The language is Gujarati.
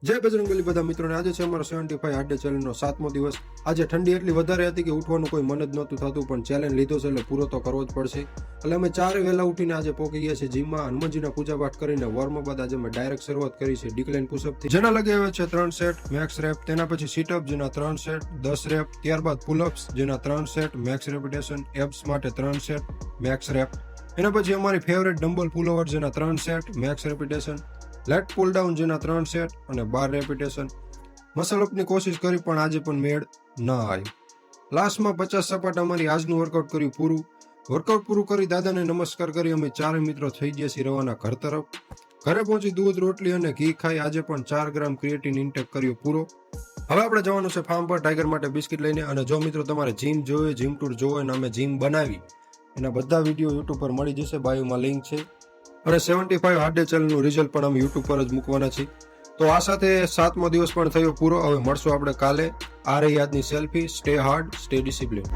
જય બજરંગબલી બધા મિત્રોને આજે છે અમારો 75 હાર્ડ ડે ચેલેન્જનો 7મો દિવસ। આજે ઠંડી એટલી વધારે હતી કે ઉઠવાનું કોઈ મન જ નહોતું થતું, પણ ચેલેન્જ લીધો છે એટલે પૂરો તો કરવો જ પડશે। એટલે અમે 4 વહેલા ઉઠીને આજે પહોંચી ગયા છે જીમમાં। હનુમાનજીના પૂજા પાઠ કરીને વોર્મઅપ બાદ આજે અમે ડાયરેક્ટ શરૂઆત કરી છે ડિક્લાઇન પુશઅપથી, જેના લગાવ્યા છે 3 સેટ મેક્સ રેપ, તેના પછી સીટઅપ જેના 3 સેટ 10 રેપ, ત્યારબાદ પુલઅપ્સ જેના 3 સેટ મેક્સ રેપિટેશન, એબ્સ માટે 3 સેટ મેક્સ રેપ, એના પછી અમારી ફેવરેટ ડમ્બલ પુલઓવર જેના 3 set max repetition, lat pull down જેના 3 સેટ અને 12 રેપિટેશન। મસલ અપની કોશિશ કરી પણ આજે પણ મેળ ન આવી। લાસ્ટમાં 50 સપાટા અમારી આજનું વર્કઆઉટ કર્યું પૂરું। વર્કઆઉટ પૂરું કરી દાદાને નમસ્કાર કરી અમે ચારે મિત્રો થઈ ગયા છીએ રવાના ઘર તરફ। ઘરે પહોંચી દૂધ રોટલી અને ઘી ખાઈ આજે પણ 4 ગ્રામ ક્રિએટિન ઇન્ટેક કર્યો પૂરો। હવે આપણે જવાનું છે ફાર્મ પર ટાઈગર માટે બિસ્કિટ લઈને। અને જો મિત્રો તમારે જીમ જોઈએ, જીમ ટૂર જોવે અને અમે જીમ બનાવી એના બધા વિડીયો યુટ્યુબ પર મળી જશે, બાયોમાં લિંક છે। અને 75 હાર્ડ ડે ચેલેન્જનું રિઝલ્ટ પણ અમે યુટ્યુબ પર જ મૂકવાના છીએ। તો આ સાથે 7મો દિવસ પણ થયો પૂરો। હવે મળશું આપણે કાલે। આ રહી આજની selfie. Stay hard, stay discipline.